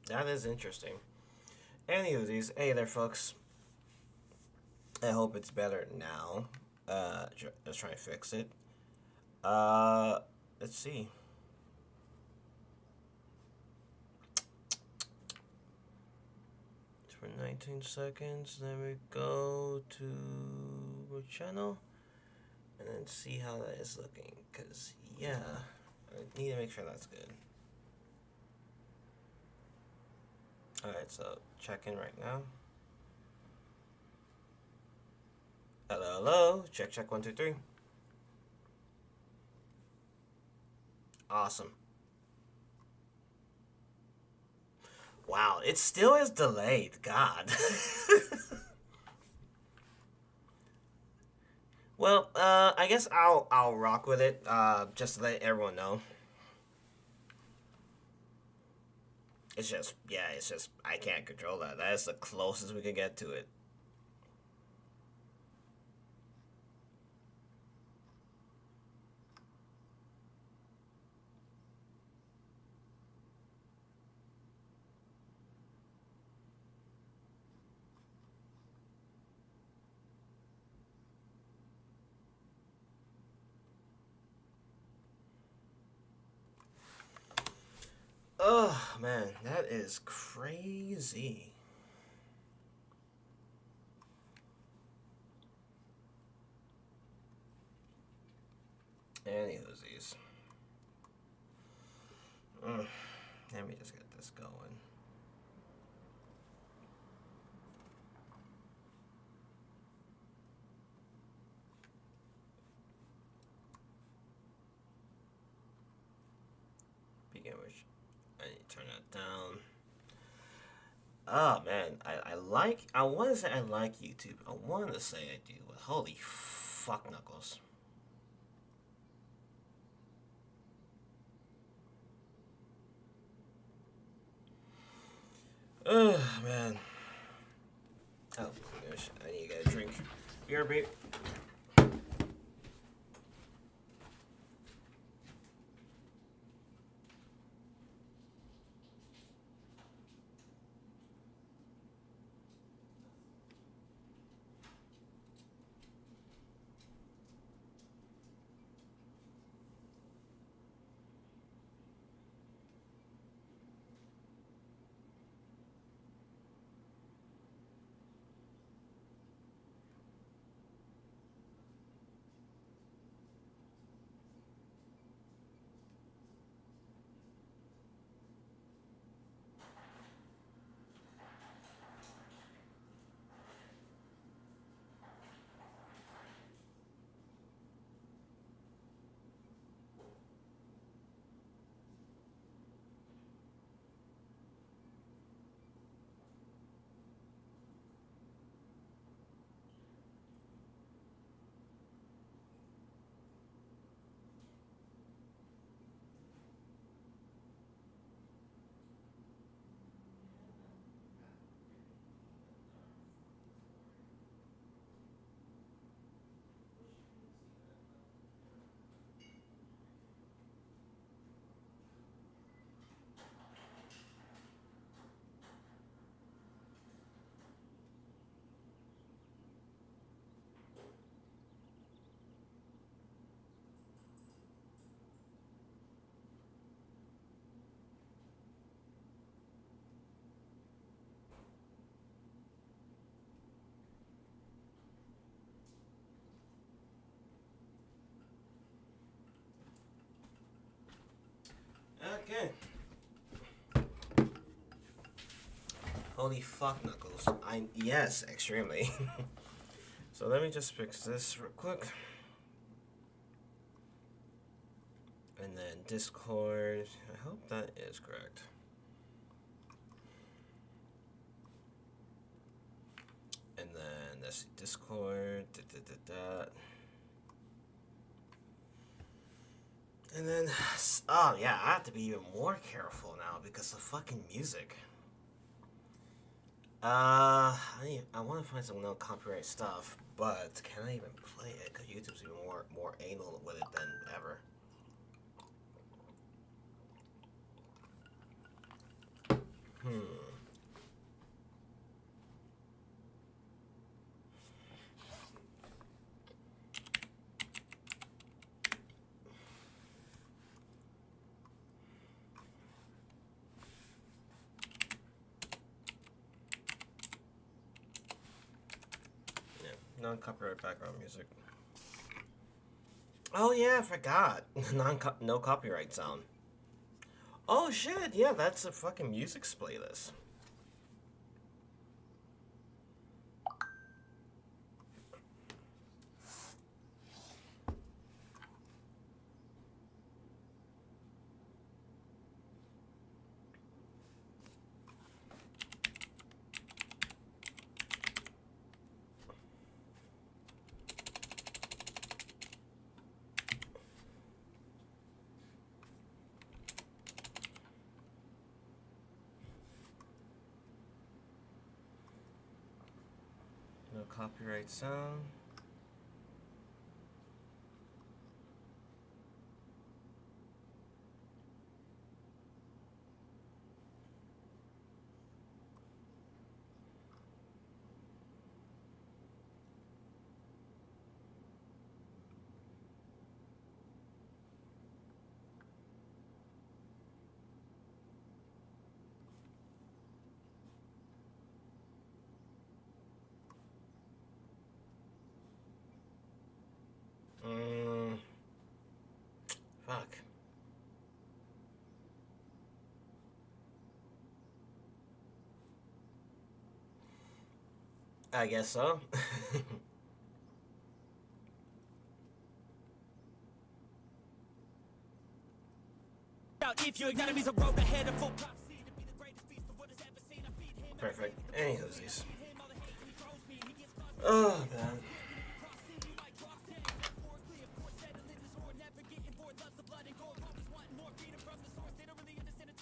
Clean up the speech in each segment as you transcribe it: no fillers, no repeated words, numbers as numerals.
That is interesting. Any of these, hey there, folks. I hope it's better now. Let's try and fix it. Uh, let's see. For 19 seconds, then we go to our channel and then see how that is looking. Cause yeah, I need to make sure that's good. All right, so check in right now. Hello, hello. Check, check. 1, 2, 3. Awesome. Wow, it still is delayed. God. Well, I guess I'll rock with it. Just to let everyone know. It's just yeah, it's just I can't control that. That is the closest we can get to it. Oh man, that is crazy. Any of these. Let me just get this going. Begin which I need to turn that down. Oh man, I want to say I like YouTube. I want to say I do, but holy fuck knuckles. Oh man. Oh gosh, I need to get a drink. BRB. Okay. Holy fuck knuckles. Yes, extremely. So let me just fix this real quick. And then Discord. I hope that is correct. And then let's see, Discord. And then, oh yeah, I have to be even more careful now because of fucking music. I want to find some no copyright stuff, but can I even play it? Because YouTube's even more anal with it than ever. Yeah, non-copyright background music. Oh yeah, I forgot. No copyright sound. Oh shit, yeah, that's a fucking music playlist. No copyright sound. Mm, fuck. I guess so. Perfect. Any of these. Oh man.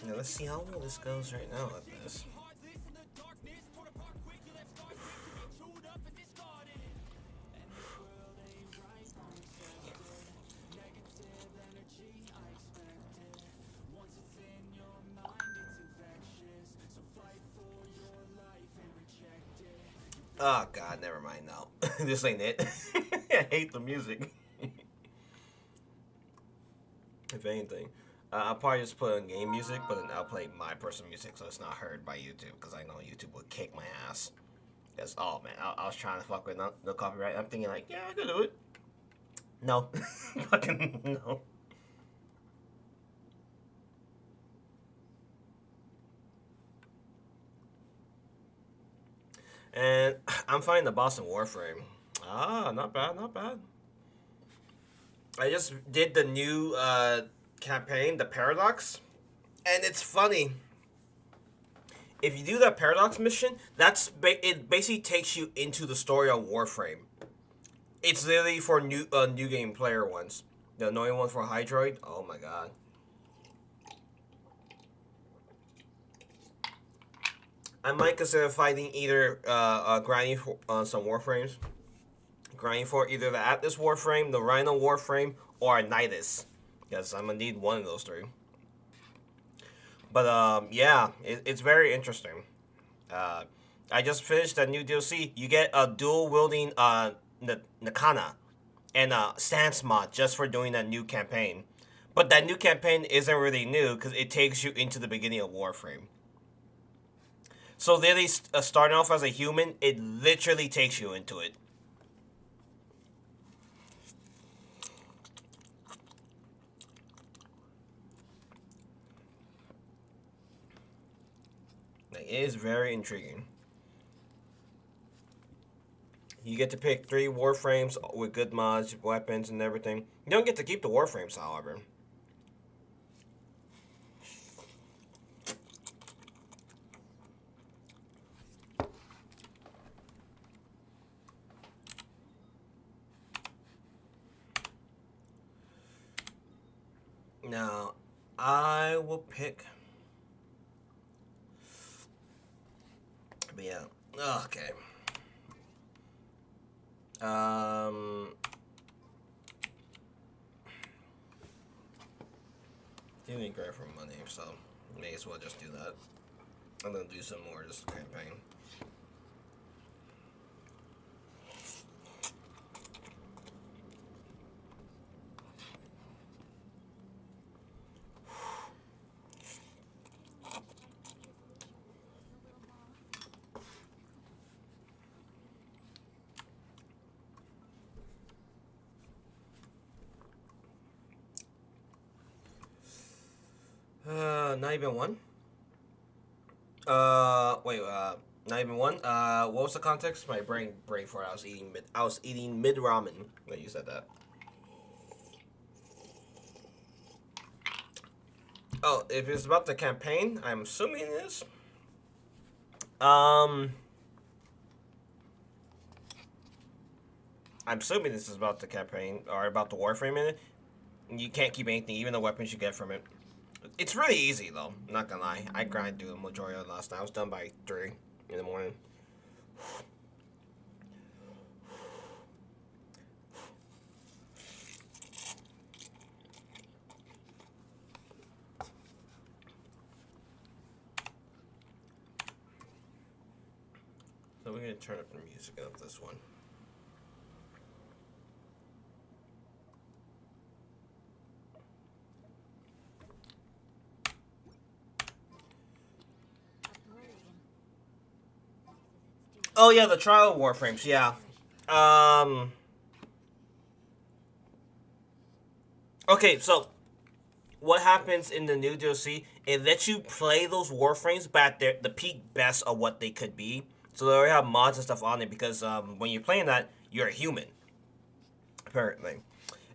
Now let's see how well this goes right now at this. Oh god, never mind now. This ain't it. I hate the music. If anything. I'll probably just put on game music, but then I'll play my personal music so it's not heard by YouTube, because I know YouTube would kick my ass. Because, oh man, I was trying to fuck with no copyright. I'm thinking like, yeah, I could do it. No. Fucking no. And I'm finding the boss in Warframe. Ah, not bad, not bad. I just did the new campaign, the Paradox, and it's funny. If you do that Paradox mission, it basically takes you into the story of Warframe. It's literally for new game player ones. The annoying one for Hydroid. Oh my god. I might consider fighting either grinding for some Warframes, grinding for either the Atlas Warframe, the Rhino Warframe, or a Nidus, because I'm gonna need one of those three. But yeah, it's very interesting. Uh, I just finished a new DLC. You get a dual wielding Nakana and a stance mod just for doing that new campaign. But that new campaign isn't really new because it takes you into the beginning of Warframe. So literally, starting off as a human, it literally takes you into it. Like, it is very intriguing. You get to pick 3 Warframes with good mods, weapons, and everything. You don't get to keep the Warframes, however. Now, I will pick. But yeah, okay. Feeling great for money, so may as well just do that. I'm gonna do some more of this campaign. Not even one. Wait. Not even one. What was the context? My brain for it. I was eating mid ramen when you said that. Oh, if it's about the campaign, I'm assuming it is. Um, I'm assuming this is about the campaign or about the Warframe in it. You can't keep anything, even the weapons you get from it. It's really easy though. I'm not gonna lie. I grind through the majority of it last night. I was done by 3 in the morning. So we're gonna turn up the music of this one. Oh yeah, the trial warframes. Yeah. Um. Okay, so what happens in the new DLC? It lets you play those warframes, but at the peak best of what they could be. So they already have mods and stuff on it because when you're playing that, you're a human, apparently,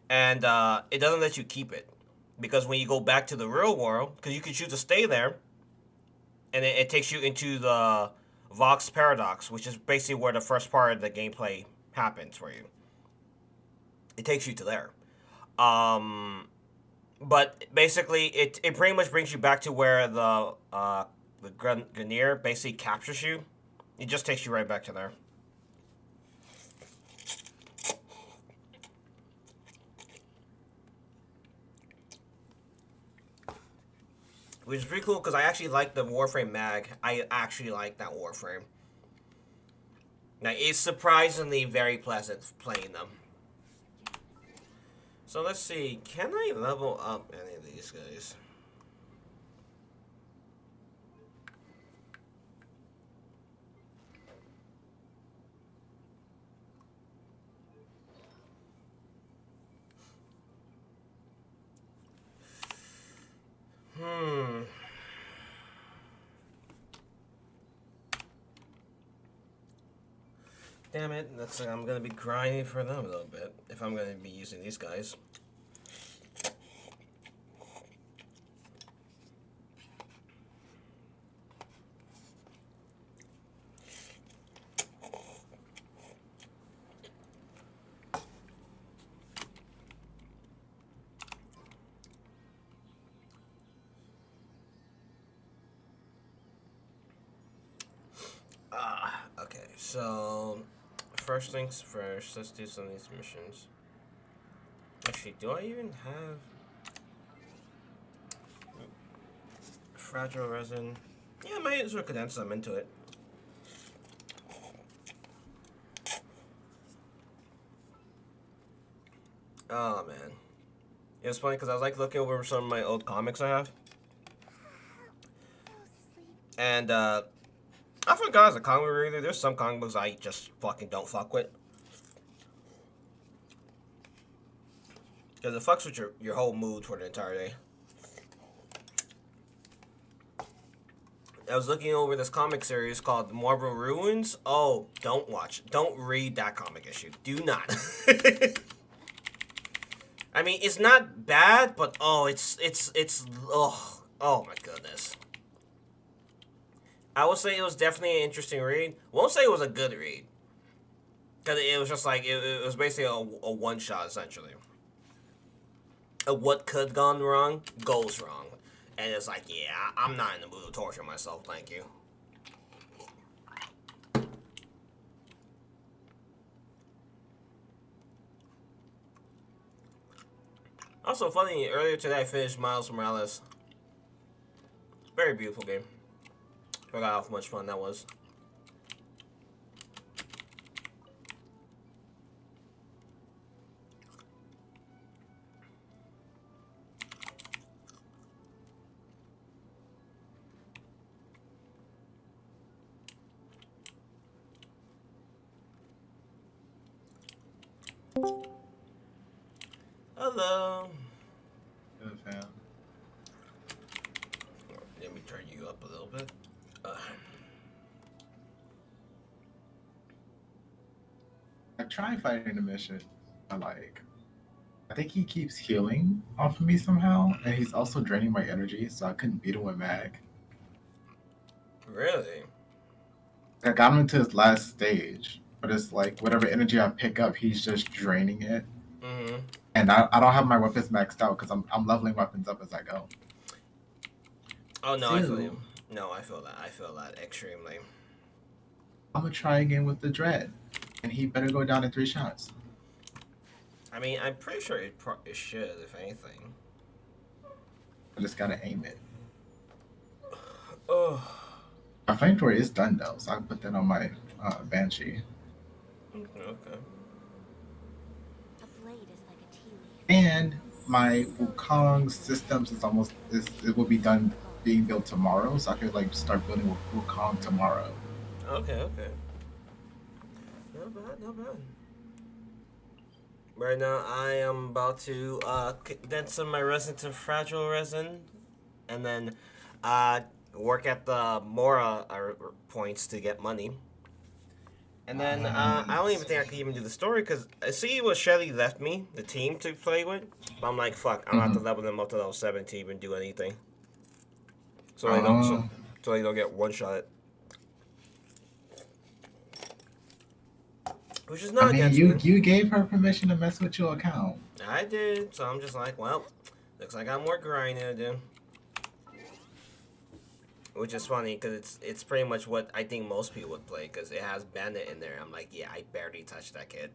and it doesn't let you keep it because when you go back to the real world, because you can choose to stay there, and it takes you into the Vox Paradox, which is basically where the first part of the gameplay happens for you. It takes you to there. Um, but basically, it pretty much brings you back to where the Grenier basically captures you. It just takes you right back to there. Which is pretty cool because I actually like the Warframe mag. I actually like that Warframe. Now, it's surprisingly very pleasant playing them. So let's see. Can I level up any of these guys? Hmm. Damn it. Looks like I'm going to be grinding for them a little bit if I'm going to be using these guys. Okay, so first things first, let's do some of these missions. Actually, do I even have fragile resin? Yeah, I might as well condense them into it. Oh man, it was funny because I was like looking over some of my old comics I have, and I forgot as a comic reader, there's some comic books I just fucking don't fuck with. Because it fucks with your whole mood for the entire day. I was looking over this comic series called Marble Ruins. Oh, don't read that comic issue. Do not. I mean, it's not bad, but oh, oh my goodness. I would say it was definitely an interesting read. Won't say it was a good read. Because it was just like, it was basically a one-shot, essentially. What could gone wrong, goes wrong. And it's like, yeah, I'm not in the mood to torture myself, thank you. Also, funny, earlier today I finished Miles Morales. Very beautiful game. Forgot how much fun that was. Hello. Good fam. Let me turn you up a little bit. I try fighting the mission. I think he keeps healing off of me somehow, and he's also draining my energy, so I couldn't beat him with mag. Really? I got him into his last stage, but it's like whatever energy I pick up, he's just draining it. Mm-hmm. And I don't have my weapons maxed out because I'm leveling weapons up as I go. Oh no, I feel So you. No, I feel that. I feel that extremely. I'm gonna try again with the dread, and he better go down in 3 shots. I mean, I'm pretty sure it should, if anything. I just gotta aim it. Oh. My flamethrower is done though, so I can put that on my banshee. Okay. A blade is like a tea leaf. And my Wukong systems it will be done being built tomorrow, so I could like start building Wukong tomorrow. Okay. Not bad, not bad. Right now, I am about to condense some of my resin to fragile resin, and then work at the Mora points to get money. And then I don't even think I can even do the story because I see what Shelly left me, the team to play with. But I'm like, fuck, I'm gonna have to level them up to level 7 to even do anything. So they don't get one shot. Which is not I mean, against you me. gave her permission to mess with your account. I did, so I'm just like, well, looks like I got more grinding to do. Which is funny because it's pretty much what I think most people would play because it has Bandit in there. I'm like, yeah, I barely touched that kid.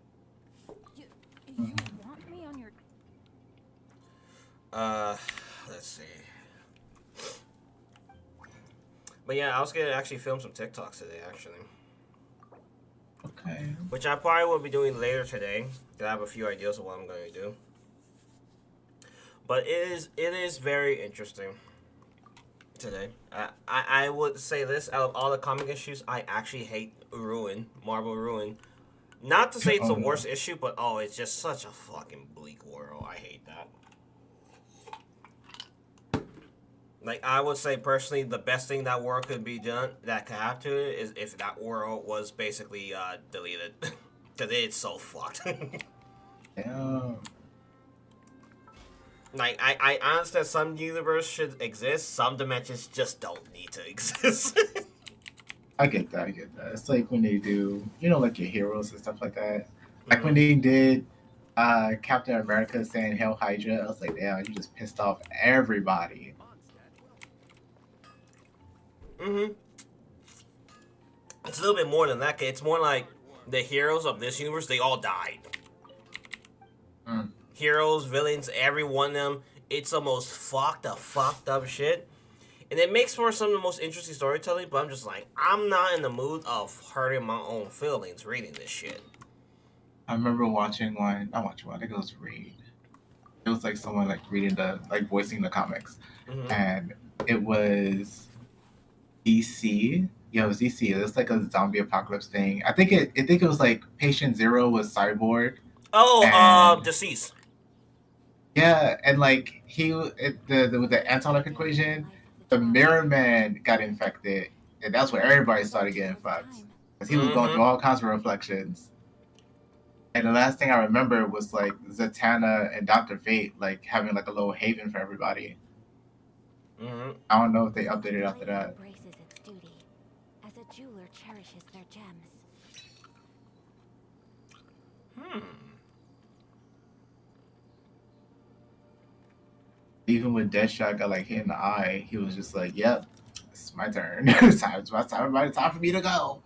You want me on your... Let's see. But yeah, I was gonna actually film some TikToks today, actually. Okay. Which I probably will be doing later today. Cause I have a few ideas of what I'm gonna do. But it is very interesting today. I would say this, out of all the comic issues, I actually hate Ruin, Marvel Ruin. Not to say it's the worst issue, but oh, it's just such a fucking bleak world. I hate that. Like, I would say personally, the best thing that world could be done, that could happen to it, is if that world was basically deleted. Because it's so fucked. Yeah. Like, I understand some universe should exist, some dimensions just don't need to exist. I get that. It's like when they do, like your heroes and stuff like that. Like when they did Captain America saying Hail Hydra, I was like, damn, you just pissed off everybody. It's a little bit more than that. It's more like the heroes of this universe, they all died. Heroes, villains, every one of them. It's the most fucked up shit. And it makes for some of the most interesting storytelling, but I'm just like, I'm not in the mood of hurting my own feelings reading this shit. I remember watching one, not watching one, I think it was Read. It was like someone like reading voicing the comics. And it was DC. Yeah, it was DC. It was like a zombie apocalypse thing. I think it was like Patient Zero was Cyborg. Oh, Deceased. Yeah, and like with the anti-life equation, the Mirror Man got infected, and that's where everybody started getting fucked. Because he was going through all kinds of reflections. And the last thing I remember was like Zatanna and Dr. Fate like having like a little haven for everybody. I don't know if they updated after that. Embraces its duty, as a jeweler cherishes their gems. Even when Deadshot got like hit in the eye, he was just like, "Yep, it's my turn. It's time for me to go."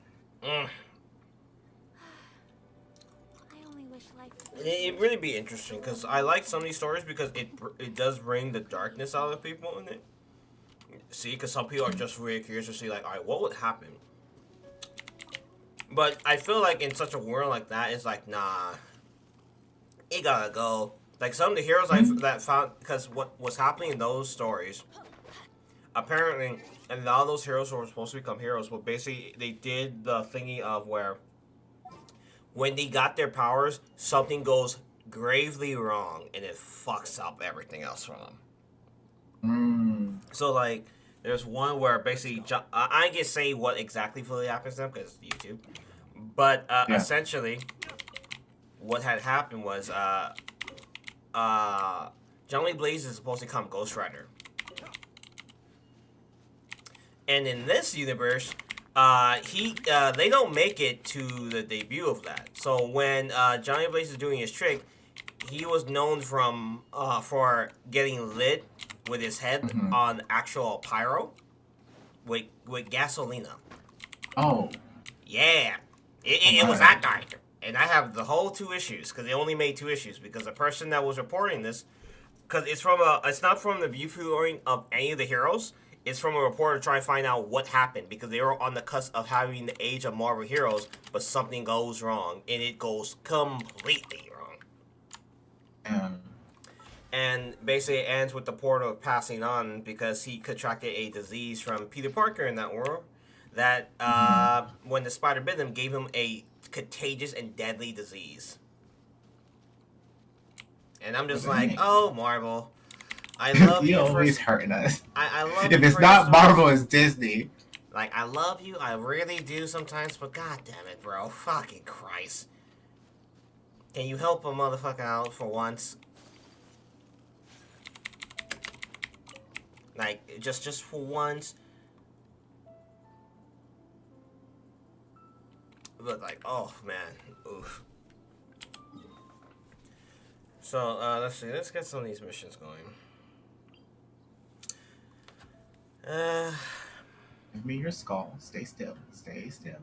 It'd really be interesting because I like some of these stories because it does bring the darkness out of people in it. See, because some people are just really curious to see, like, all right, what would happen? But I feel like in such a world like that, it's like, nah, it gotta go. Like some of the heroes that found, because what was happening in those stories, apparently, and all those heroes who were supposed to become heroes, but basically they did the thingy of where when they got their powers, something goes gravely wrong and it fucks up everything else for them. So like, there's one where basically I can say what exactly fully happens to them because YouTube, but essentially, what had happened was Johnny Blaze is supposed to become Ghost Rider, and in this universe, they don't make it to the debut of that. So when Johnny Blaze is doing his trick, he was known from for getting lit with his head on actual pyro with gasolina. Oh. Yeah. It was that guy. And I have the whole 2 issues because they only made 2 issues because the person that was reporting this, because it's not from the viewpoint of any of the heroes. It's from a reporter trying to find out what happened because they were on the cusp of having the age of Marvel heroes, but something goes wrong and it goes completely wrong. And basically it ends with the portal passing on because he contracted a disease from Peter Parker in that world that when the spider bit him gave him a contagious and deadly disease. And I'm just like, oh, Marvel, I love you. You're always hurting us. I love if you. If it's not Marvel, it's Disney. Like, I love you. I really do sometimes, but god damn it, bro. Fucking Christ. Can you help a motherfucker out for once? Like, just for once. But like, oh man, oof. So let's see. Let's get some of these missions going. Give me your skull. Stay still. Stay still.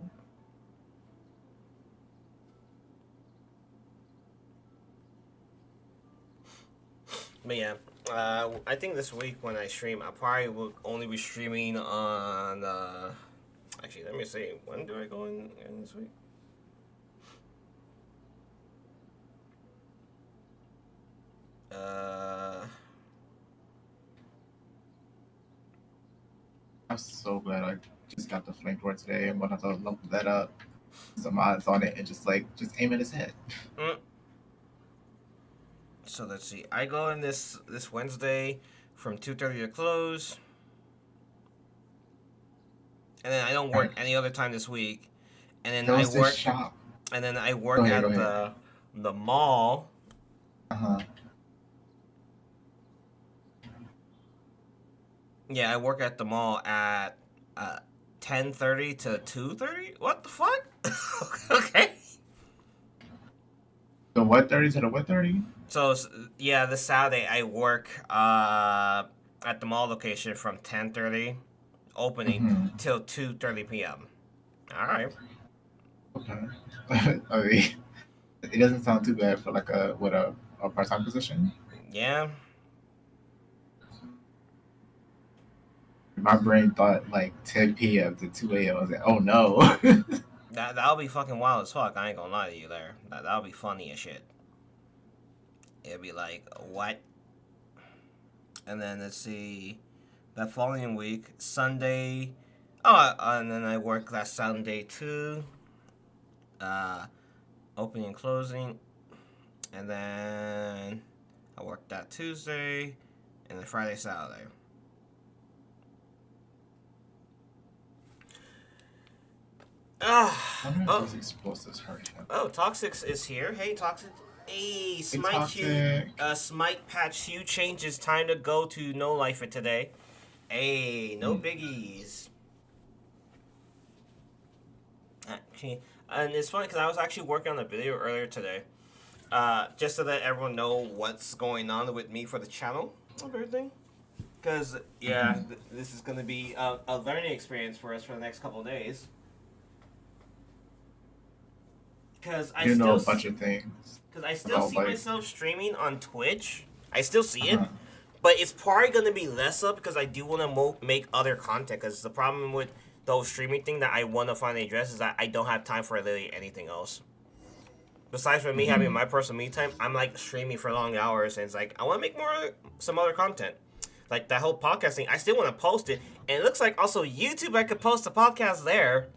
But yeah, I think this week when I stream, I probably will only be streaming on. Actually, let me see. When do I go in this week? I'm so glad I just got the flamethrower today. I'm gonna have to look that up. Some mods on it and just aim at his head. So let's see. I go in this Wednesday from 2:30 to close. And then I don't work any other time this week. And then I work shop. And then I work at the mall. Yeah, I work at the mall at 10:30 to 2:30. What the fuck? Okay. The what 30 to the what 30? So yeah, this Saturday I work at the mall location from 10:30 opening till 2:30 p.m. All right. Okay. I mean, it doesn't sound too bad for like a part-time position. Yeah. My brain thought like 10 p.m. to 2 a.m. I was like, oh no. That'll be fucking wild as fuck. I ain't gonna lie to you there. That'll be funny as shit. It'll be like, what? And then let's see, that following week, Sunday. Oh, and then I work that Sunday too. Opening and closing. And then I work that Tuesday. And then Friday, Saturday. Those explosives hurt him. Oh, Toxic is here. Hey, Toxic. Hey, Smite Hugh. Smite Patch Hugh changes. Time to go to No Life for today. Hey, no biggies. Okay. And it's funny because I was actually working on a video earlier today. Just to let everyone know what's going on with me for the channel of everything. Because, yeah, this is going to be a learning experience for us for the next couple of days. Because I know a bunch of things. Because I still see myself streaming on Twitch. I still see it. But it's probably gonna be less up because I do want to make other content. Because the problem with the whole streaming thing that I want to finally address is that I don't have time for literally anything else. Besides from me having my personal me time, I'm like streaming for long hours, and it's like I want to make some other content, like that whole podcast thing. I still want to post it, and it looks like also YouTube. I could post a podcast there.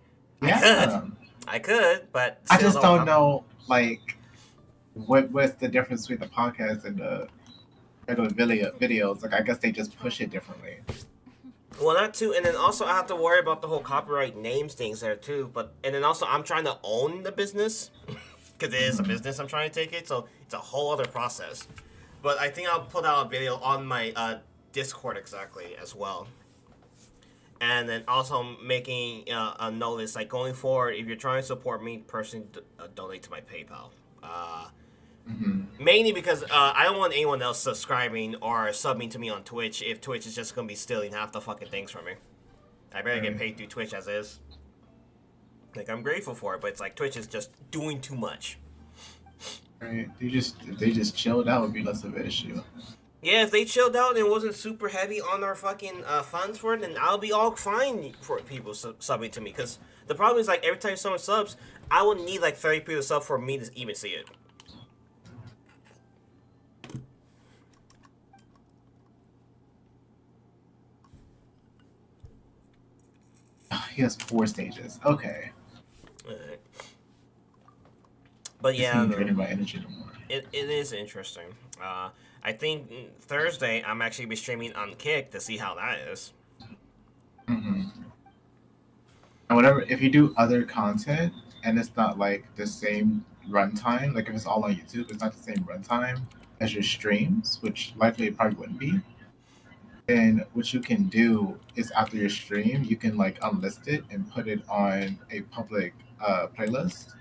Yeah. I could, but I just don't know like what's the difference between the podcast and the regular videos. Like I guess they just push it differently. Well, that too, and then also I have to worry about the whole copyright names things there too. But and then also I'm trying to own the business because it is a business. I'm trying to take it, so it's a whole other process. But I think I'll put out a video on my Discord exactly as well. And then also making a notice like going forward, if you're trying to support me personally, donate to my PayPal. Mainly because I don't want anyone else subscribing or subbing to me on Twitch if Twitch is just going to be stealing half the fucking things from me. I better get paid through Twitch as is. Like, I'm grateful for it, but it's like Twitch is just doing too much. Right. If they just chilled out, it would be less of an issue. Yeah, if they chilled out and it wasn't super heavy on our fucking funds for it, then I'll be all fine for people subbing to me. Because the problem is, like, every time someone subs, I would need, like, 30 people to sub for me to even see it. He has 4 stages. Okay. Alright. But yeah, draining my energy no more. It is interesting. I think Thursday I'm actually be streaming on Kick to see how that is. And whatever, if you do other content and it's not like the same runtime, like if it's all on YouTube, it's not the same runtime as your streams, which likely it probably wouldn't be. Then what you can do is after your stream, you can like unlist it and put it on a public playlist.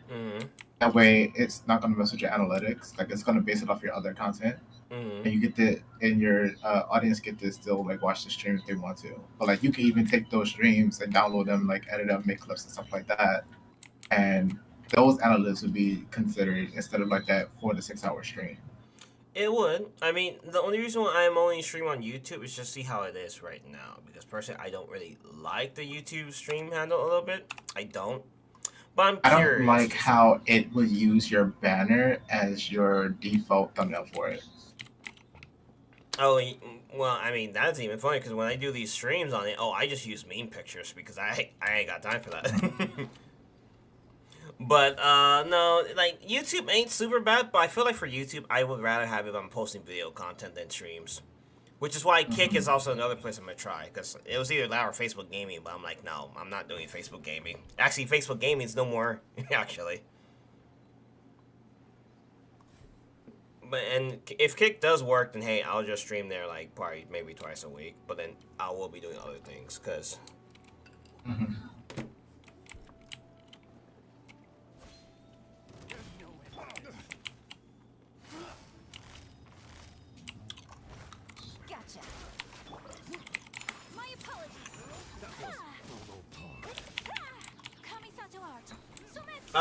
That way, it's not going to mess with your analytics. Like it's going to base it off your other content, and you get and your audience get to still like watch the stream if they want to. But like you can even take those streams and download them, like edit them, make clips and stuff like that, and those analytics would be considered instead of like that 4 to 6 hour stream. It would. I mean, the only reason why I'm only streaming on YouTube is just see how it is right now. Because personally, I don't really like the YouTube stream handle a little bit. I don't. But I'm curious. I don't like how it will use your banner as your default thumbnail for it. Oh, well, I mean, that's even funny because when I do these streams on it, I just use meme pictures because I ain't got time for that. But, no, like, YouTube ain't super bad, but I feel like for YouTube, I would rather have it if I'm posting video content than streams. Which is why Kick is also another place I'm going to try, because it was either that or Facebook Gaming, but I'm like, no, I'm not doing Facebook Gaming. Actually, Facebook Gaming is no more, actually. But, and if Kick does work, then hey, I'll just stream there, like, probably maybe twice a week, but then I will be doing other things, because...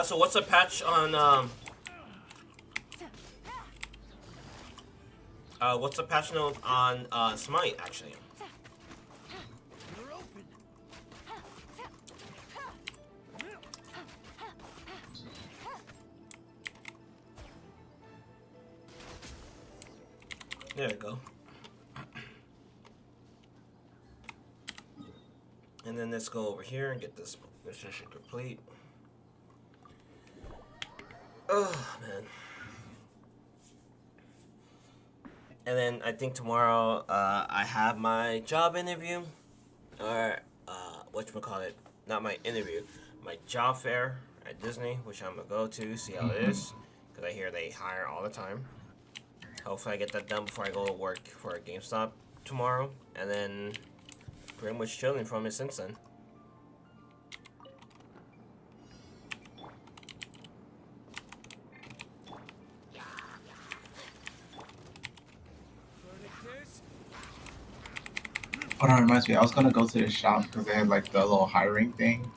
So what's the patch on, what's the patch note on, Smite, actually? There we go. And then let's go over here and get this mission complete. Oh, man. And then I think tomorrow, I have my job interview. Or, whatchamacallit, not my interview, my job fair at Disney, which I'm gonna go to, see how it is. Because I hear they hire all the time. Hopefully I get that done before I go to work for GameStop tomorrow. And then, pretty much chilling from it since then. Oh, that reminds me. I was gonna go to the shop because they had like the little hiring thing,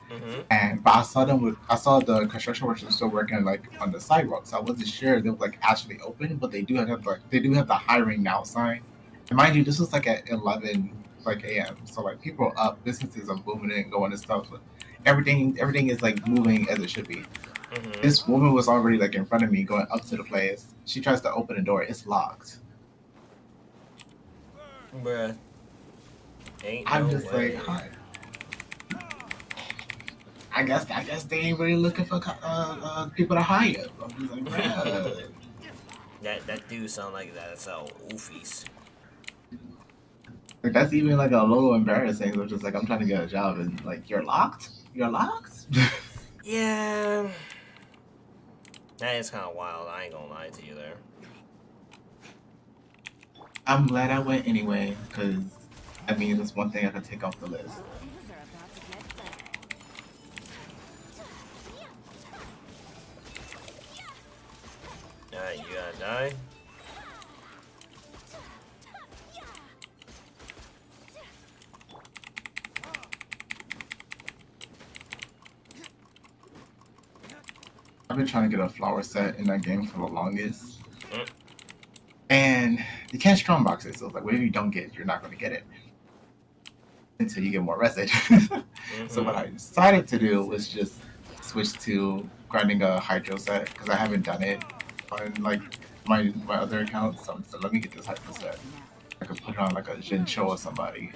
but I saw the construction workers still working like on the sidewalk, so I wasn't sure they were like actually open. But they do have the hiring now sign. And mind you, this was like at 11 like a.m. So like people are up, businesses are booming and going and stuff. Everything is like moving as it should be. Mm-hmm. This woman was already like in front of me going up to the place. She tries to open the door. It's locked. Bruh. Ain't I'm no just way. like, hi. I guess they ain't really looking for people to hire. I'm just like, bruh. That dude sound like that's all oofies. Like that's even like a little embarrassing. I'm just like, I'm trying to get a job and like, you're locked. You're locked. Yeah. That is kind of wild. I ain't gonna lie to you there. I'm glad I went anyway because that means it's one thing I can take off the list. Things are about to get better. Alright, you gotta die. I've been trying to get a flower set in that game for the longest. Mm. And you can't strongbox it, so it's like whatever you don't get, you're not going to get it until you get more resin. So what I decided to do was just switch to grinding a hydro set because I haven't done it on like my other accounts. So let me get this hydro set. I could put it on like a Jincho or somebody.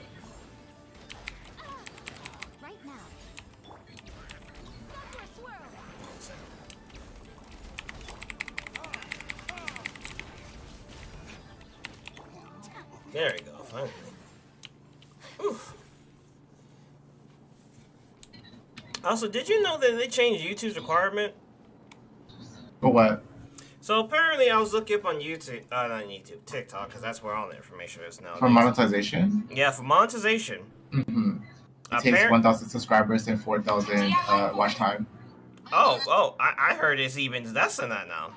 Right now. Sakura swirl. There we go, finally. Oof. Also, did you know that they changed YouTube's requirement? For what? So apparently, I was looking up on YouTube, not YouTube, TikTok, because that's where all the information is now. For monetization? Yeah, for monetization. Mm-hmm. It takes 1,000 subscribers and 4,000 watch time. I heard it's even less than that now.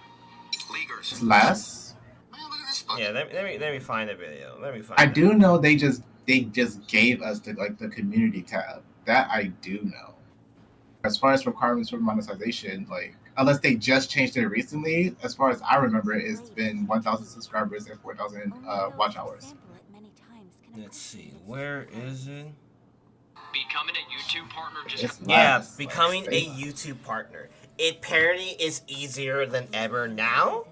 It's less? Yeah, let me find the video. I do know they just gave us the community tab. That I do know. As far as requirements for monetization, like unless they just changed it recently, as far as I remember, it's been 1,000 subscribers and 4,000 watch hours. Let's see, where is it? Becoming a YouTube partner just Becoming a YouTube partner. It apparently is easier than ever now.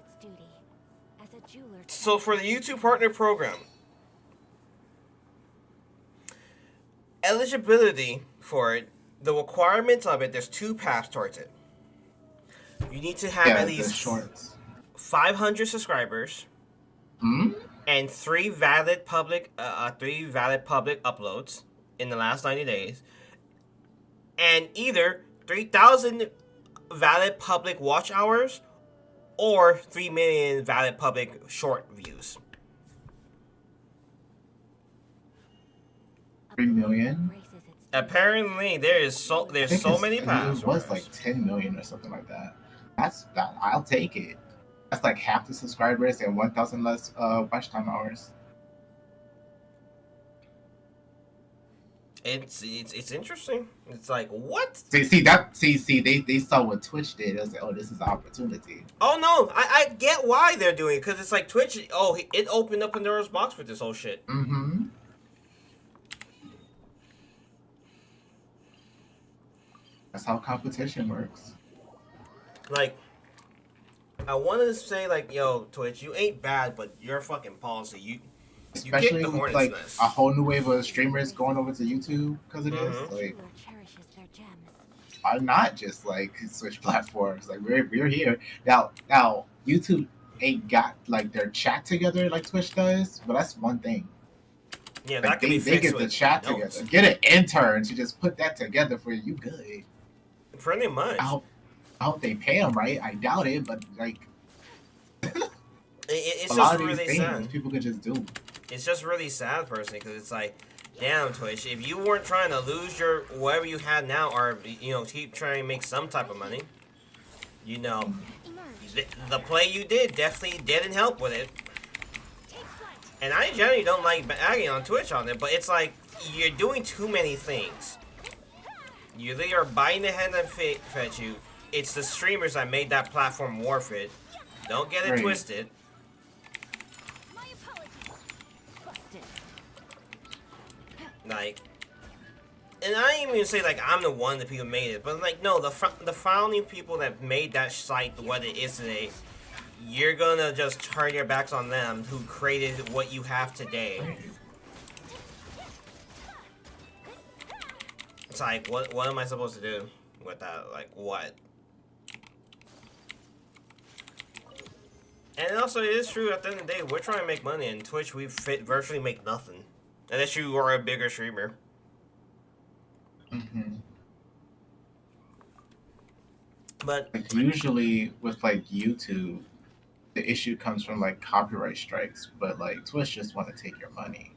So for the YouTube partner program, eligibility for it, the requirements of it, there's two paths towards it. You need to have at least 500 subscribers and three valid public uploads in the last 90 days, and either 3,000 valid public watch hours or 3 million valid public short views. 3 million? Apparently, there's so many paths. It was like 10 million or something like that. I'll take it. That's like half the subscribers and 1,000 less watch time hours. It's interesting. It's like what? They saw what Twitch did. They was like, oh, this is an opportunity. Oh no, I get why they're doing it because it's like Twitch. Oh, it opened up Pandora's box with this whole shit. Mm-hmm. That's how competition works. Like, I wanted to say like, yo, Twitch, you ain't bad, but your fucking policy, especially with like a whole new wave of streamers going over to YouTube because of this. Like, why not just like switch platforms? Like we're here now. YouTube ain't got like their chat together like Twitch does, but that's one thing. Yeah, like, that can be they fixed get the chat together. Get an intern to just put that together for you. Good. Pretty much. I hope they pay them right. I doubt it, but like, it's a just lot of really these things sad. People could just do. It's just really sad, personally, because it's like, damn, Twitch, if you weren't trying to lose your whatever you had now, or keep trying to make some type of money, the play you did definitely didn't help with it. And I generally don't like bagging on Twitch on it, but it's like you're doing too many things. You either are biting the hand that fed you. It's the streamers that made that platform worth it. Don't get it twisted. Like, and I didn't even say like I'm the one that people made it, but like no, the founding people that made that site what it is today, you're gonna just turn your backs on them who created what you have today. It's like what am I supposed to do with that? Like what? And also, it is true. At the end of the day, we're trying to make money, and Twitch we virtually make nothing, unless you are a bigger streamer. Mm-hmm. But Like, usually with like YouTube, the issue comes from like copyright strikes, but like Twitch just want to take your money.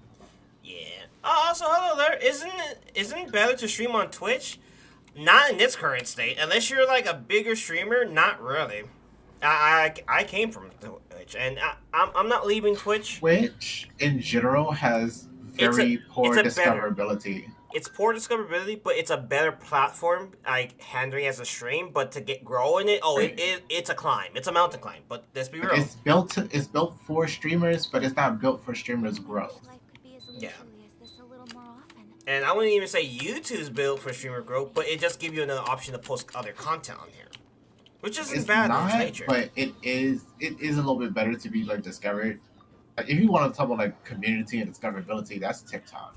yeah. Oh, also, hello there. Isn't it better to stream on Twitch? Not in its current state, unless you're like a bigger streamer. Not really. I came from Twitch, and I'm not leaving Twitch. Twitch in general has very poor discoverability. It's poor discoverability, but it's a better platform, like handling as a stream. But to get growing it, Right. it's a climb. It's a mountain climb. But let's be real. It's built for streamers, but it's not built for streamers' growth. Life could be as Yeah. leisurely as this a little more often. And I wouldn't even say YouTube's built for streamer growth, but it just gives you another option to post other content on here, which isn't It's bad in not, its nature. but it is a little bit better to be like discovered. Like, if you want to talk about like community and discoverability, that's TikTok.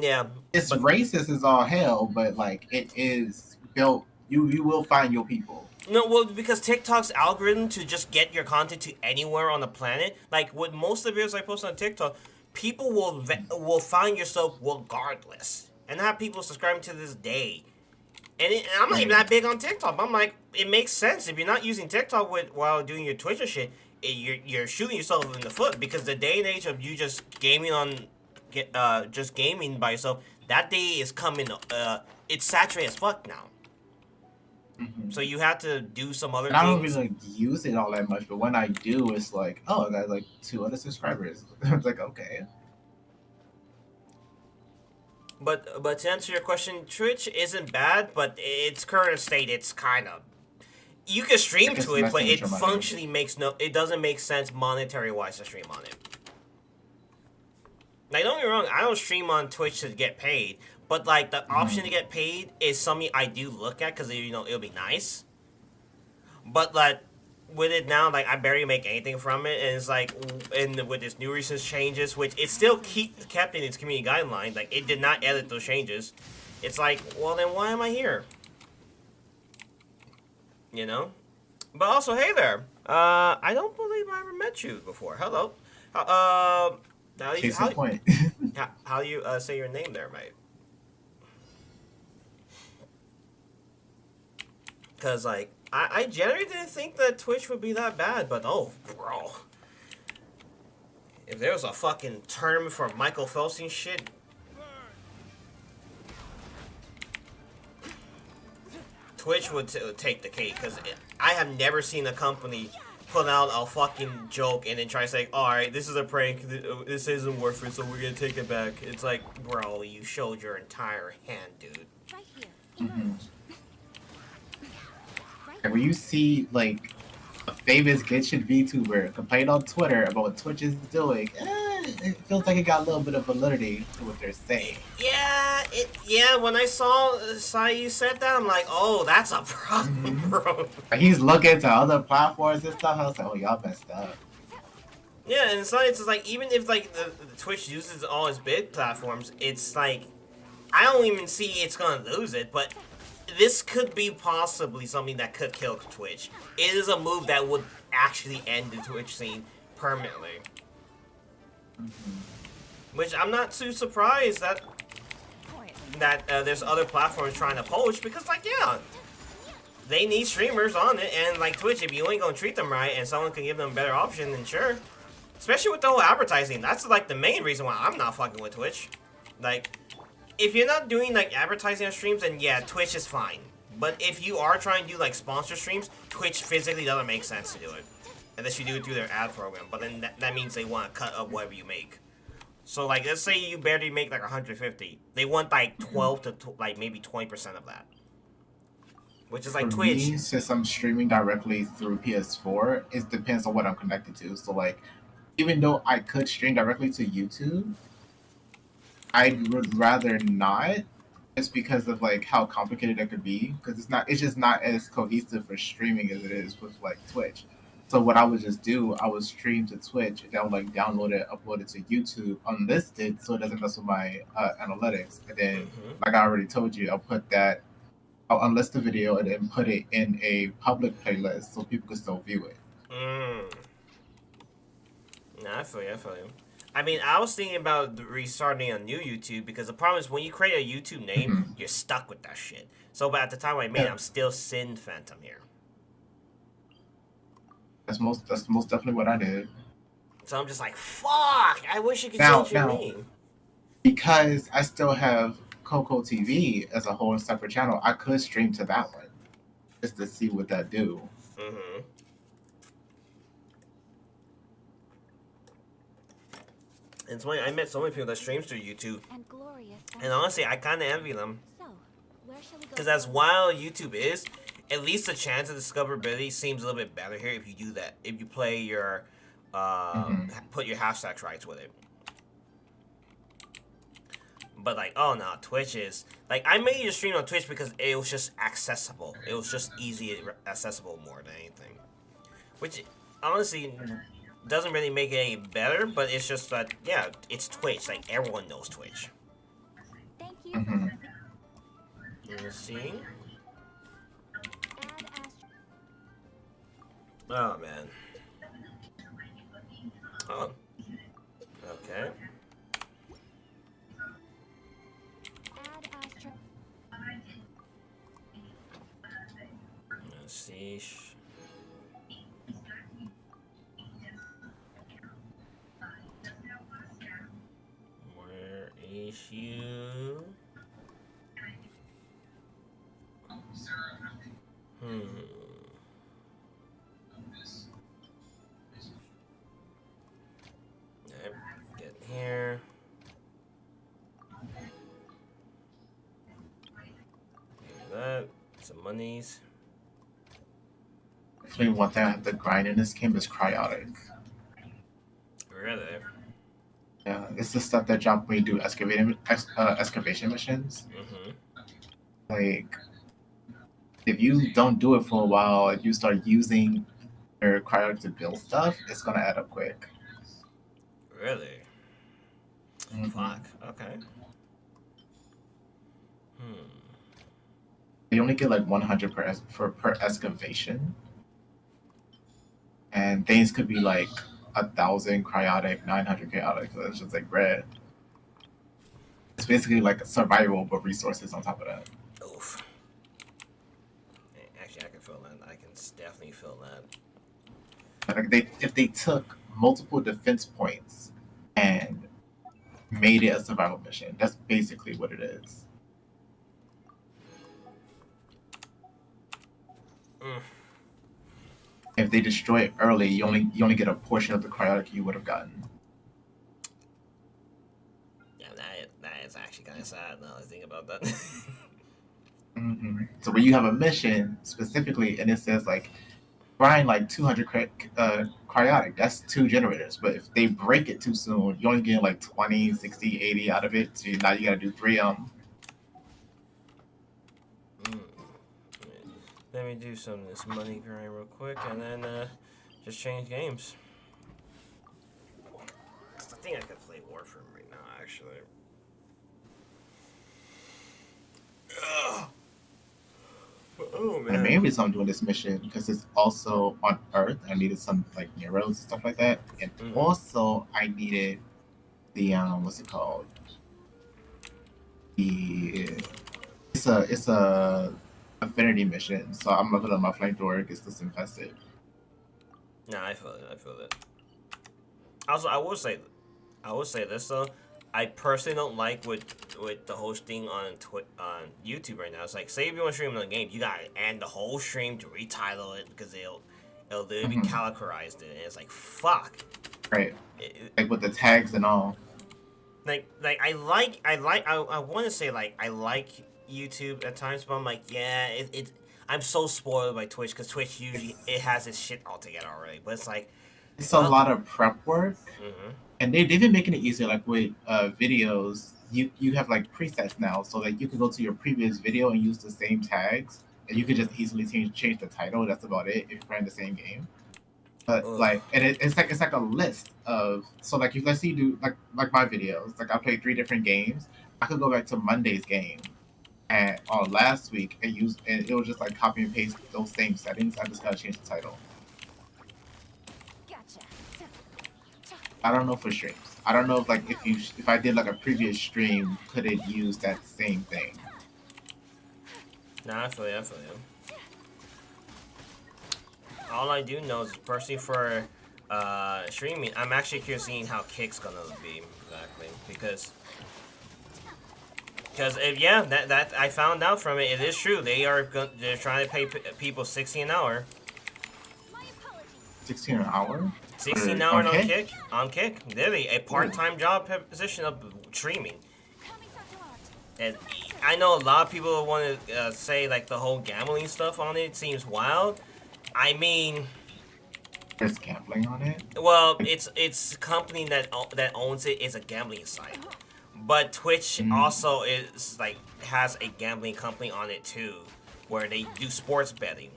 Yeah, It's racist as all hell, but like it is built. You will find your people. no, well, because TikTok's algorithm to just get your content to anywhere on the planet, like with most of the videos I post on TikTok, people will find your stuff regardless, and I have people subscribing to this day. And I'm not even that big on TikTok. I'm like, it makes sense if you're not using TikTok while doing your Twitch or shit. You're shooting yourself in the foot, because the day and age of you just gaming just gaming by yourself, that day is coming. It's saturated as fuck now. Mm-hmm. So you have to do some other And I don't things. really like use it all that much, but when I do, it's like, oh, I got like 2 other subscribers. It's like, okay. But to answer your question, Twitch isn't bad, but its current state, it's kind of. You can stream It's to it, but messing with it your money. functionally it doesn't make sense monetary wise to stream on it. Like, don't get me wrong, I don't stream on Twitch to get paid, but like the option to get paid is something I do look at, because it'll be nice. But like with it now, like I barely make anything from it, and it's like, and with this new recent changes, which it still kept in its community guideline, like it did not edit those changes. It's like, well then why am I here? You know? But also, hey there. I don't believe I ever met you before. Hello. How Case in point. do you say your name there, mate? Because, like, I generally didn't think that Twitch would be that bad, but oh, bro. If there was a fucking tournament for Michael Phelps and shit. Twitch would take the cake, because I have never seen a company put out a fucking joke and then try to say, alright, this is a prank, this isn't worth it, so we're gonna take it back. It's like, bro, you showed your entire hand, dude. Right here. Mhm. And when you see like a famous Genshin VTuber complain on Twitter about what Twitch is doing, it feels like it got a little bit of validity to what they're saying. Yeah, when I saw you said that, I'm like, oh, that's a problem, bro. Like, he's looking to other platforms and stuff. I was like, oh, y'all messed up. Yeah, and it's just like, even if like the Twitch uses all its big platforms, it's like, I don't even see it's gonna lose it, but this could be possibly something that could kill Twitch. It is a move that would actually end the Twitch scene permanently. Which I'm not too surprised that there's other platforms trying to poach, because like, yeah, they need streamers on it, and like Twitch, if you ain't gonna treat them right and someone can give them a better option, then sure. Especially with the whole advertising, that's like the main reason why I'm not fucking with Twitch. Like, if you're not doing like advertising on streams, then yeah, Twitch is fine. But if you are trying to do like sponsor streams, Twitch physically doesn't make sense to do it, unless you do it through their ad program. But then that means they want to cut up whatever you make. So like, let's say you barely make like 150, they want like 12 to like maybe 20% of that, which is like For Twitch. me, since I'm streaming directly through PS4, it depends on what I'm connected to. So like, even though I could stream directly to YouTube, I would rather not, just because of like how complicated it could be. Because it's just not as cohesive for streaming as it is with like Twitch. So what I would just do, I would stream to Twitch, and then I would like download it, upload it to YouTube unlisted, so it doesn't mess with my analytics. And then, Mm-hmm. like I already told you, I'll unlist the video and then put it in a public playlist so people can still view it. Mm. Nah, I feel you. I feel you. I mean, I was thinking about restarting a new YouTube because the problem is when you create a YouTube name, Mhm. you're stuck with that shit. So, but at the time I made it, Yeah. I'm still Sin Phantom here. That's most definitely what I did. So I'm just like, fuck! I wish you could Now, change your now, name. because I still have Coco TV as a whole separate channel, I could stream to that one just to see what that do. Mm-hmm. And it's funny, I met so many people that streams through YouTube, And glorious. and honestly, I kind of envy them. So, where shall we go? Because as wild YouTube is, at least the chance of discoverability seems a little bit better here if you do that. If you play your, put your hashtags rights with it. But like, oh no, Twitch is like I made a stream on Twitch because it was just accessible. It was just easy accessible more than anything. Which honestly doesn't really make it any better, but it's just that yeah, it's Twitch. Like everyone knows Twitch. Thank you. Mm-hmm. Let's see. Add astro- Oh man. Oh. Okay. add astro- Let's see. Where is you? Hmm. Yep, get here. Do that. Some monies. Actually, one thing I have to grind in this game is cryotic. Really? Yeah, it's the stuff that drop when you do excavation missions. Mm-hmm. Like, if you don't do it for a while, if you start using your cryotic to build stuff, it's gonna add up quick. Really? Mhm. Fuck. Okay. Hmm. You only get like 100 per excavation, and things could be like 1,000 cryotic, 900 chaotic. So it's just like red. It's basically like survival, but resources on top of that. Oof. Actually, I can feel that. I can definitely feel that. Like if they took multiple defense points and made it a survival mission, that's basically what it is. Mm. If they destroy it early, you only get a portion of the cryotic you would have gotten. Yeah, that is actually kind of sad now that I think about that. Hmm. So when you have a mission specifically, and it says like grind like 200 cryotic, that's 2 generators. But if they break it too soon, you only get like 20, 60, 80 out of it. So now you gotta do 3 of them. Mm. Let me do some of this money grind real quick, and then just change games. I think I could play Warframe right now, actually. Ugh. Oh And the man. main reason I'm doing this mission because it's also on Earth. I needed some like Neros and stuff like that, and Mhm. also I needed the what's it called? The it's a affinity mission. So I'm leveling up my flamethrower against this infested. Nah, I feel it. I feel it. Also, I will say this though. I personally don't like with the hosting on on YouTube right now. It's like, say if you want to stream a game, you gotta end the whole stream to retitle it because it'll literally be Mhm. categorized it, and it's like fuck. Right, It, like with the tags and all. I want to say like I like YouTube at times, but I'm like yeah, I'm so spoiled by Twitch because Twitch usually it has its shit all together already. But it's like, It's a lot of prep work, mm-hmm. and they've been making it easier, like with videos. you have like presets now, so like you can go to your previous video and use the same tags, and you could just easily change the title. That's about it if you're playing the same game. But Ugh. like, and it's like a list of, so like if let's say you do like my videos, like I played 3 different games. I could go back to Monday's game and on last week and use, and it was just like copy and paste those same settings. I just gotta change the title. Gotcha. I don't know for streams. I don't know if like if I did like a previous stream, could it use that same thing? Nah, I feel you. All I do know is personally for streaming, I'm actually curious seeing how Kick's gonna be exactly because if, yeah, that I found out from it. It is true. They're trying to pay people $60 an hour. 16 an hour? 16 an Or hour on on Kick? Kick. On Kick, literally a part-time job position of streaming. And I know a lot of people want to say like the whole gambling stuff on it seems wild. I mean, There's gambling on it? well, it's a company that owns it is a gambling site, but Twitch also is like has a gambling company on it too, where they do sports betting.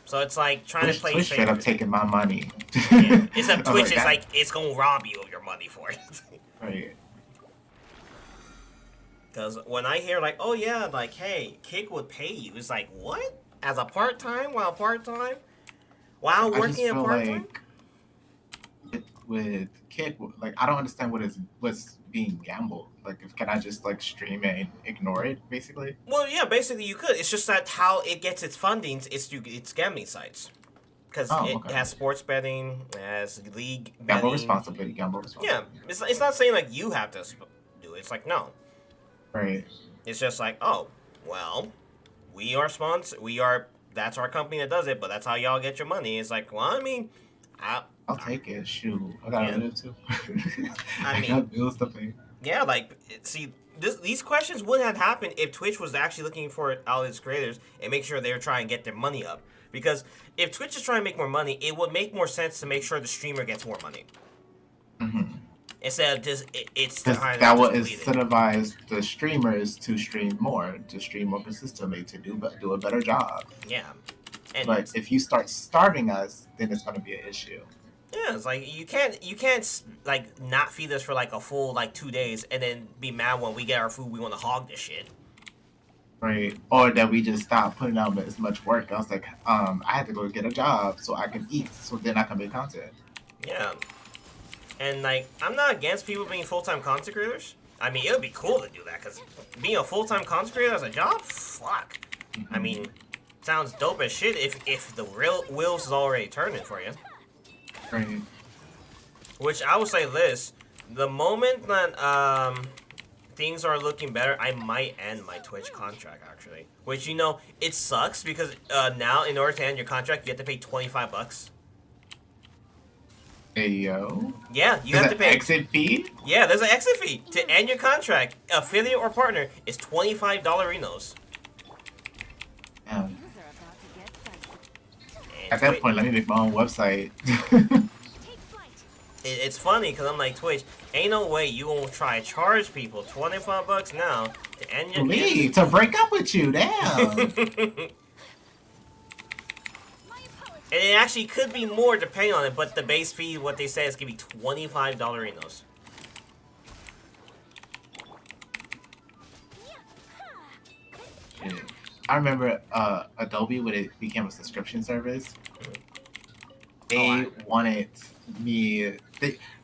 So it's like trying to play Twitch straight fair. up taking my money. Yeah. Except I'm Twitch is that- like it's gonna rob you of your money for it. Right. Because when I hear like, oh yeah, like hey, Kick would pay you, it's like what? As a part-time? While part-time? While I just working at feel part-time? like with Kick, like I don't understand what's being gambled. Like, can I just like stream and ignore it, basically? Well, yeah, basically you could. It's just that how it gets its fundings is through its gambling sites. Because Oh, it okay. has sports betting, it has league betting. Gamble responsibly. Gamble Yeah, responsibly. it's not saying like you have to do it. It's like, no. Right. It's just like, oh, well, we are sponsored. That's our company that does it, but that's how y'all get your money. It's like, well, I mean, I'll take it. Shoot, I gotta Yeah. live too. I I mean- got bills to pay. yeah, like, see, these questions wouldn't have happened if Twitch was actually looking for all its creators and make sure they were trying to get their money up. Because if Twitch is trying to make more money, it would make more sense to make sure the streamer gets more money. Mm-hmm. Instead of just, it's Because trying to that will just bleed it. incentivize the streamers to stream more consistently, to do a better job. Yeah. And But if you start starving us, then it's going to be an issue. yeah, it's like you can't like not feed us for like a full like 2 days and then be mad when we get our food. We want to hog this shit. Right. Or that we just stop putting out as much work. I was like, I had to go get a job so I can eat, so then I can make content. Yeah. And like I'm not against people being full-time content creators. I mean, it would be cool to do that because being a full-time content creator as a job, fuck. I mean, sounds dope as shit if the real wheels is already turning for you. Right. Which I would say this: the moment that things are looking better, I might end my Twitch contract actually. Which it sucks because now in order to end your contract, you have to pay $25. Hey, yo. Yeah, you There's have to an pay. exit fee? Yeah, there's an exit fee to end your contract. Affiliate or partner is $25 Renos. Yeah. Things are about to get dicey. At that point, let me make my own website. Take flight. It's funny because I'm like Twitch. Ain't no way you won't try to charge people $25 now to end your Leave to break up with you. Damn. And it actually could be more depending on it, but the base fee, what they say, is gonna be $25 Renos. Shit. I remember Adobe when it became a subscription service. They wanted me.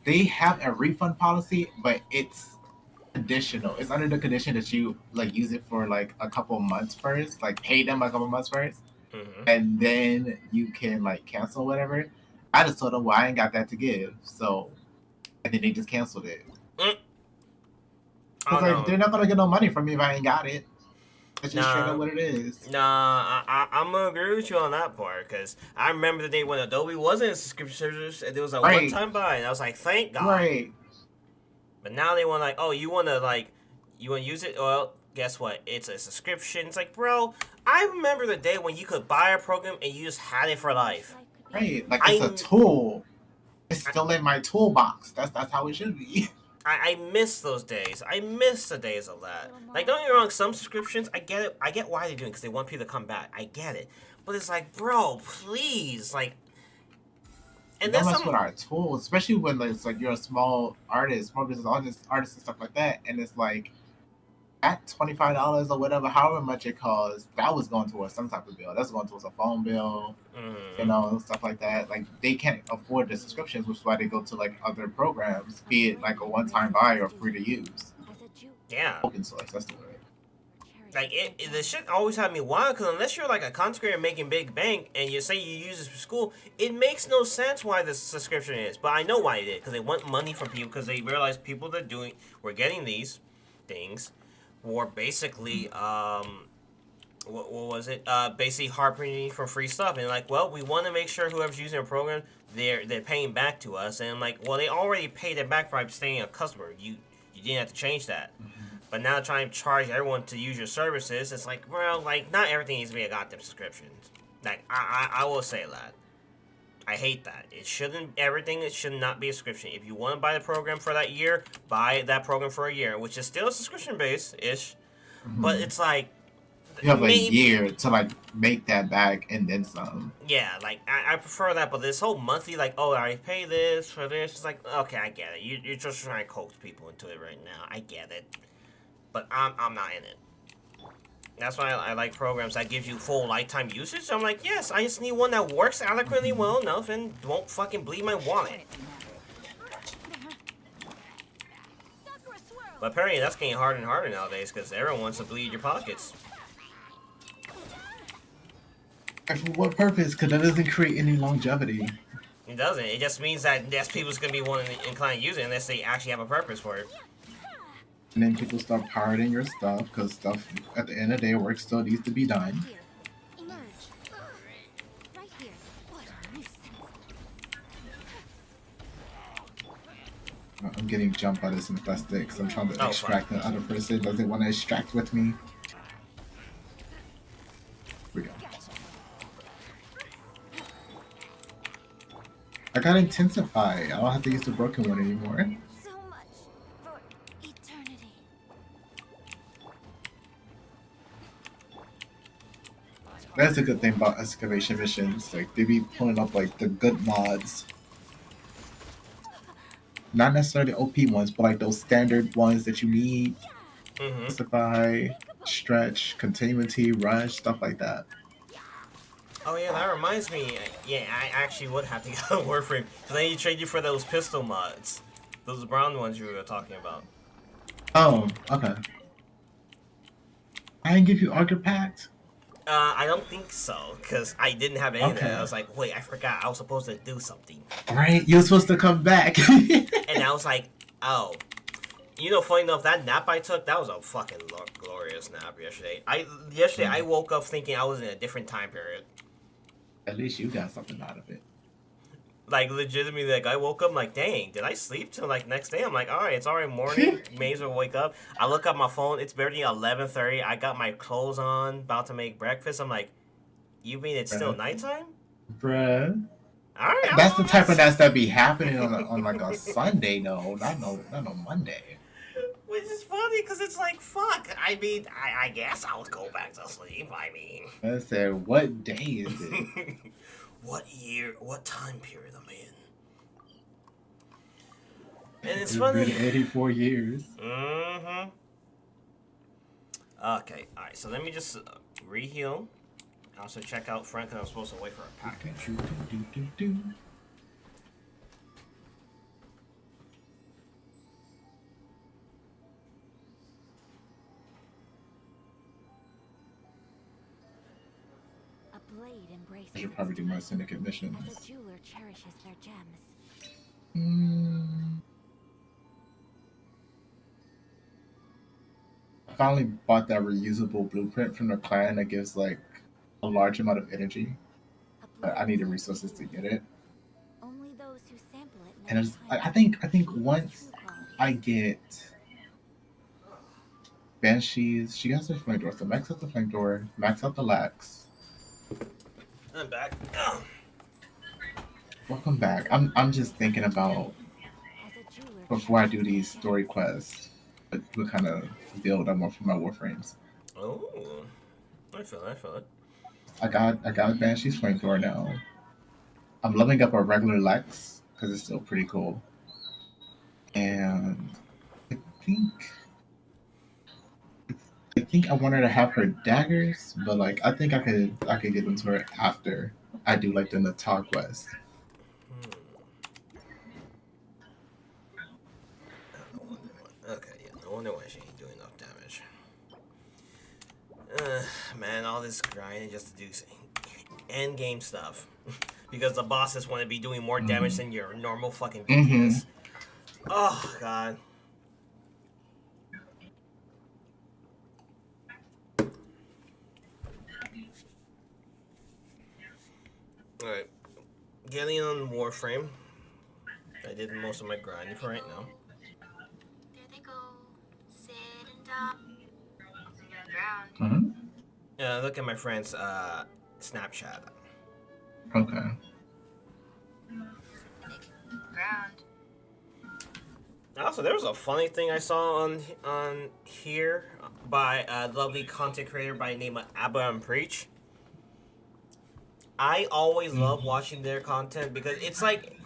They have a refund policy, but it's conditional. It's under the condition that you like use it for like a couple months first, like pay them a couple months first, and then you can like cancel whatever. I just told them, well, I ain't got that to give, so, and then they just canceled it. Oh, Cause like they're not gonna get no money from me if I ain't got it. That's just straight Nah. up what it is. Nah, I'm gonna agree with you on that part, because I remember the day when Adobe wasn't a subscription service, and there was a Right. one-time buy, and I was like, thank God. Right. But now they want like, oh, you want to use it? Well, guess what? It's a subscription. It's like, bro, I remember the day when you could buy a program and you just had it for life. Right. Like it's a tool. It's still in my toolbox. That's how it should be. I miss those days. I miss the days of that. Like, don't get me wrong, some subscriptions, I get it. I get why they're doing it, because they want people to come back. I get it. But it's like, bro, please. Like, and Don't then mess some. with our tools, especially when it's like you're a small artist, small business artist and stuff like that, and it's like at $25 or whatever, however much it costs, that was going towards some type of bill. That's going towards a phone bill, stuff like that. Like they can't afford the subscriptions, which is why they go to like other programs, be it like a one-time buy or free to use. Yeah. Open source, that's the word. Like, the shit always had me wild, because unless you're like a content creator making big bank and you say you use this for school, it makes no sense why this subscription is. But I know why it is, because they want money from people, because they realize people that were getting these things were basically, what was it? Basically harping for free stuff. And like, well, we want to make sure whoever's using our program, they're paying back to us. And I'm like, well, they already paid it back by staying a customer. You didn't have to change that. But now trying to charge everyone to use your services, it's like, well, like, not everything needs to be a goddamn subscription. Like, I will say that. I hate that. It should not be a subscription. If you want to buy the program for that year, buy that program for a year, which is still a subscription base-ish. But it's like, you have a year to like make that back and then some. Yeah, like I prefer that, but this whole monthly, like, oh, I pay this for this, it's like, okay, I get it. You're just trying to coax people into it right now. I get it, but I'm not in it. That's why I like programs that gives you full lifetime usage. I'm like, yes, I just need one that works adequately well enough and won't fucking bleed my wallet. But apparently that's getting harder and harder nowadays, because everyone wants to bleed your pockets. And for what purpose? Because that doesn't create any longevity. It doesn't. It just means that less people's going to be inclined to use it unless they actually have a purpose for it. And then people start pirating your stuff, because stuff, at the end of the day, work still needs to be done. I'm getting jumped by this infested because I'm trying to extract the other person. Doesn't want to extract with me. Here we go. I got intensify. I don't have to use the broken one anymore. So much for eternity. That's a good thing about excavation missions. Like they be pulling up like the good mods. Not necessarily OP ones, but like those standard ones that you need. Intensify, stretch, continuity, rush, stuff like that. Oh yeah, that reminds me. Yeah, I actually would have to get a Warframe, because I need to trade you for those pistol mods, those brown ones you were talking about. Oh, okay. I didn't give you Auger Pact. I don't think so, because I didn't have any of that. I was like, wait, I forgot I was supposed to do something. Right, you were supposed to come back. And I was like, oh. You know, funny enough, that nap I took, that was a fucking glorious nap yesterday. I woke up thinking I was in a different time period. At least you got something out of it. Like, legitimately, like, I woke up, like, dang, did I sleep till, like, next day? I'm like, alright, it's already morning, may as well wake up. I look at my phone, it's barely 11:30, I got my clothes on, about to make breakfast. I'm like, you mean it's still nighttime? Bruh. Alright. That's the type of that be happening on like a Sunday, no, not no Monday. Which is funny, because it's like, fuck. I mean, I guess I'll go back to sleep. I mean. I said, what day is it? What time period am I in? And it's funny. Been 84 years. Mm-hmm. Okay, alright, so let me just re-heal. Also check out Frank, because I'm supposed to wait for a package. I should probably do my syndicate missions. As a jeweler cherishes their gems. I finally bought that reusable blueprint from the clan that gives like a large amount of energy. But I needed resources to get it. Only those who sample it. And I think once I get Banshees, she has the flamethrower. So max out the flamethrower, max out the lax. I'm back. Welcome back. I'm just thinking about before I do these story quests. What kind of build I want for my warframes. Oh, I feel it. I feel it. I got a Banshee's flamethrower now. I'm leveling up a regular Lex because it's still pretty cool. And I think I think I want her to have her daggers, but like I think I could give them to her after I do like the Natal quest. No wonder why. Okay, yeah, no wonder why she ain't doing enough damage. Man, all this grinding just to do end game stuff. Because the bosses want to be doing more damage than your normal fucking Mm-hmm. BTS. Oh, God. Alright. Getting on Warframe. I did most of my grinding for right now. There they go. Sit and die. Ground. Mm-hmm. Look at my friend's Snapchat. Okay. Ground. Also, there was a funny thing I saw on here by a lovely content creator by the name of Abba and Preach. I always love watching their content because it's like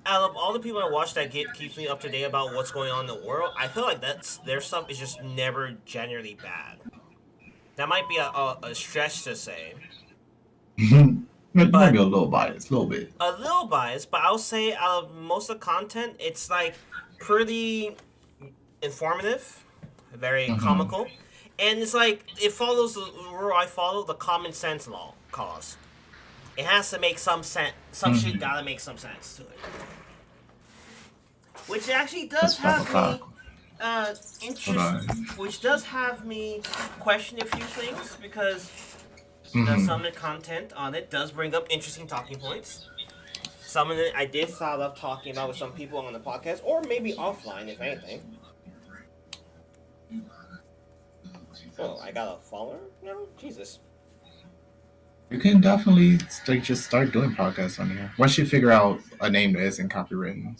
out of all the people I watch that keeps me up to date about what's going on in the world, I feel like that's their stuff is just never generally bad. That might be a stretch to say, Might be but a little biased, a little bit. a little biased. But I'll say out of most of the content, it's like pretty informative, very Mm-hmm. comical, and it's like it follows the rule I follow, the common sense law cause. It has to make some sense. Some shit Mm-hmm. gotta make some sense to it. Which actually That's does five have me o'clock. Hold interest. on. Which does have me question a few things because Mm-hmm. some of the content on it does bring up interesting talking points. Some of it I did thought of talking about with some people on the podcast, or maybe offline, if anything. Oh, I got a follower now? Jesus. You can definitely just start doing podcasts on here once you figure out a name that isn't copywritten.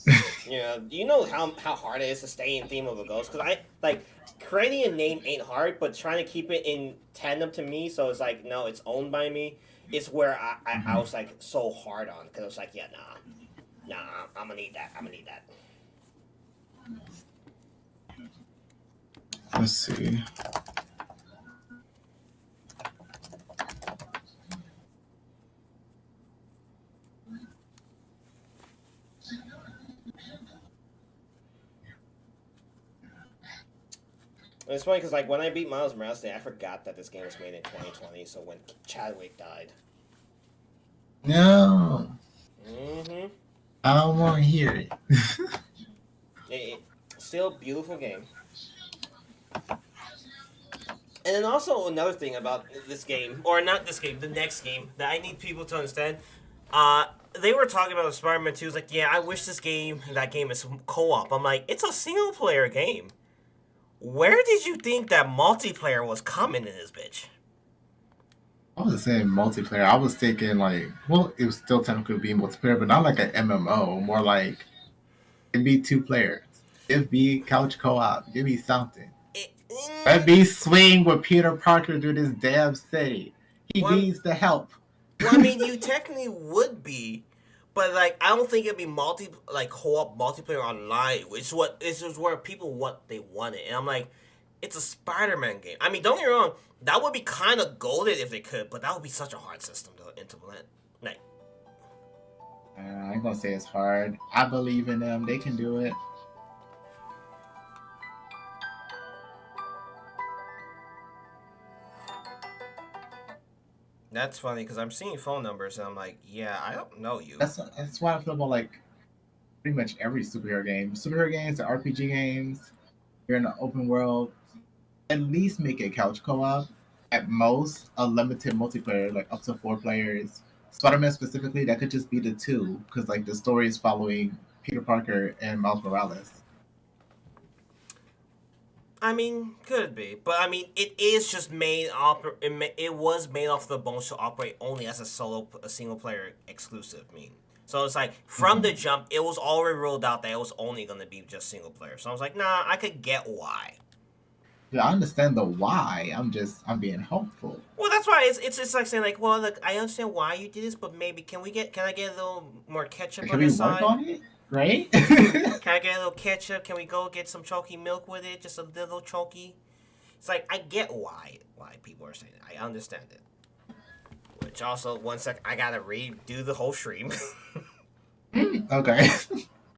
Yeah, do you know how hard it is to stay in theme of a ghost? Because I, like, creating a name ain't hard, but trying to keep it in tandem to me, so it's like, no, it's owned by me, it's where I was, like, so hard on. Because I was like, yeah, nah, I'm gonna need that. I'm gonna need that. Let's see. And it's funny because, like, when I beat Miles Morales Day, I forgot that this game was made in 2020, so when Chadwick died. No, Mm-hmm. I don't want to hear it. Still a beautiful game. And then also another thing about this game, or not this game, the next game that I need people to understand. Uh, they were talking about Spider-Man 2. It's like, yeah, I wish that game is co-op. I'm like, it's a single-player game. Where did you think that multiplayer was coming in this bitch? I was saying multiplayer. I was thinking like, well, it was still technically being multiplayer, but not like an MMO. More like it'd be two players. It'd be couch co-op. Give me something. Let me swing with Peter Parker through this damn city. He well, needs the help. well, I mean, you technically would be, but like, I don't think it'd be co-op multiplayer online, which is where people they want it, and I'm like, it's a Spider-Man game. I mean, don't get me wrong, that would be kind of golded if they could, but that would be such a hard system to implement. Like, I ain't gonna say it's hard. I believe in them. They can do it. that's funny because I'm seeing phone numbers and I'm like, yeah, I don't know you. That's why I feel about like pretty much every superhero game. Superhero games, the RPG games. You're in an open world. At least make it couch co-op. At most, a limited multiplayer, like up to 4 players. Spider-Man specifically, that could just be the two, because like the story is following Peter Parker and Miles Morales. I mean, could be, but I mean, it is just it was made off the bones to operate only as a single player exclusive. I mean, So it's like from the jump, it was already ruled out that it was only gonna be just single player. So I was like, nah, I could get why. Yeah, I understand the why. I'm being hopeful. Well, that's why it's just like saying like, well, look, I understand why you did this, but maybe can I get a little more ketchup Can on we the work side? on it? Right? Can I get a little ketchup? Can we go get some chalky milk with it? Just a little chalky. It's like I get why people are saying it. I understand it. Which also, one sec, I gotta redo the whole stream. Okay.